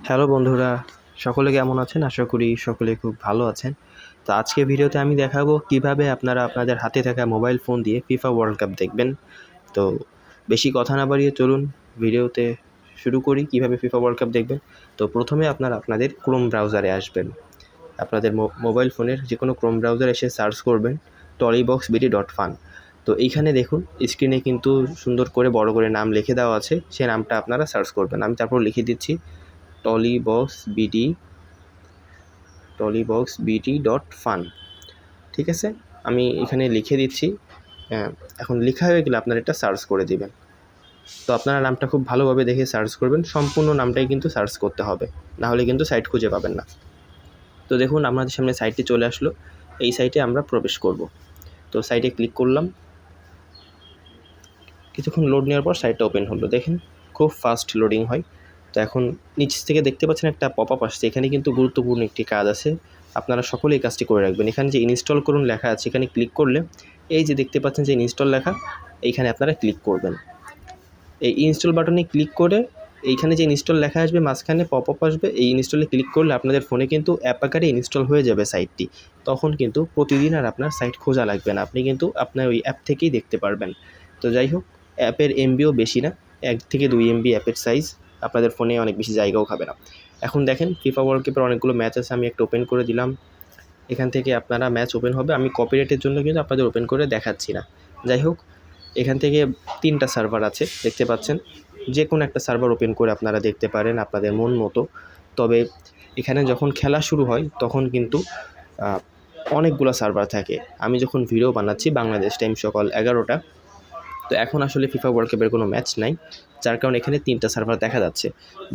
Hello বন্ধুরা, সকলে কেমন আছেন? আশা করি সকলে খুব ভালো আছেন। তো আজকের ভিডিওতে আমি দেখাবো কিভাবে আপনারা আপনাদের হাতে থাকা মোবাইল ফোন দিয়ে ফিফা ওয়ার্ল্ড কাপ দেখবেন। তো বেশি কথা না বাড়িয়ে চলুন ভিডিওতে শুরু করি কিভাবে ফিফা ওয়ার্ল্ড কাপ দেখবেন। তো প্রথমে আপনারা আপনাদের ক্রোম ব্রাউজারে আসবেন। আপনাদের মোবাইল ফোনের যে কোনো ক্রোম ব্রাউজারে এসে সার্চ করবেন tollyboxbd.fun। তো এইখানে দেখুন স্ক্রিনে কিন্তু সুন্দর করে বড় করে নাম লিখে দেওয়া আছে, সে নামটা আপনারা সার্চ করবেন। আমি তারপর লিখে দিচ্ছি tollyboxbd.fun। ঠিক আছে, আমি এখানে লিখে দিচ্ছি। এখন লেখা হয়ে গেলে আপনারা এটা সার্চ করে দিবেন। তো আপনারা নামটা খুব ভালোভাবে দেখে সার্চ করবেন, সম্পূর্ণ নামটাই কিন্তু সার্চ করতে হবে, নাহলে কিন্তু সাইট খুঁজে পাবেন না। তো দেখুন আমাদের সামনে সাইটটি চলে আসলো, এই সাইটে আমরা প্রবেশ করব। তো সাইটে ক্লিক করলাম, কিছুক্ষণ লোড নেওয়ার পর সাইটটা ওপেন হলো। দেখেন খুব ফাস্ট লোডিং হয়। তো এখন নিচ থেকে দেখতে পাচ্ছেন একটা পপ আপ আসছে, এখানে কিন্তু গুরুত্বপূর্ণ একটি কাজ আছে, আপনারা সকলেই কাজটি করে রাখবেন। এখানে যে ইনস্টল করুন লেখা আছে, এখানে ক্লিক করলে এই যে দেখতে পাচ্ছেন যে ইনস্টল লেখা, এইখানে আপনারা ক্লিক করবেন। এই ইনস্টল বাটনে ক্লিক করে এইখানে যে ইনস্টল লেখা আসবে মাঝখানে পপ আপ আসবে, এই ইনস্টলে ক্লিক করলে আপনাদের ফোনে কিন্তু অ্যাপ আকারে ইনস্টল হয়ে যাবে সাইটটি। তখন কিন্তু প্রতিদিন আর আপনার সাইট খোঁজা লাগবে না, আপনি কিন্তু আপনার ওই অ্যাপ থেকেই দেখতে পারবেন। তো যাই হোক, অ্যাপের এমবিও বেশি না, 1 থেকে 2 এমবি অ্যাপের সাইজ, আপনাদের ফোনে অনেক বেশি জায়গাও খাবে না। এখন দেখেন ফিফা ওয়ার্ল্ড কাপের অনেকগুলো ম্যাচ আছে, আমি একটা ওপেন করে দিলাম। এখান থেকে আপনারা ম্যাচ ওপেন হবে, আমি কপিরাইটের জন্য কিন্তু আপনাদের ওপেন করে দেখাচ্ছি না। যাই হোক, এখান থেকে 3টা সার্ভার আছে দেখতে পাচ্ছেন, যে কোনো একটা সার্ভার ওপেন করে আপনারা দেখতে পারেন আপনাদের মন মতো। তবে এখানে যখন খেলা শুরু হয় তখন কিন্তু অনেকগুলো সার্ভার থাকে। আমি যখন ভিডিও বানাচ্ছি বাংলাদেশ টাইম সকাল 11টা, তো এখন আসলে ফিফা ওয়ার্ল্ড কাপের কোনো ম্যাচ নাই, যার কারণে এখানে 3টা সার্ভার দেখা যাচ্ছে।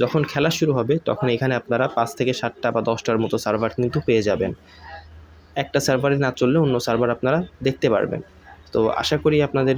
যখন খেলা শুরু হবে তখন এখানে আপনারা 5 থেকে 7টা বা 10টার মতো সার্ভার কিন্তু পেয়ে যাবেন। একটা সার্ভারে না চললে অন্য সার্ভার আপনারা দেখতে পারবেন। তো আশা করি আপনাদের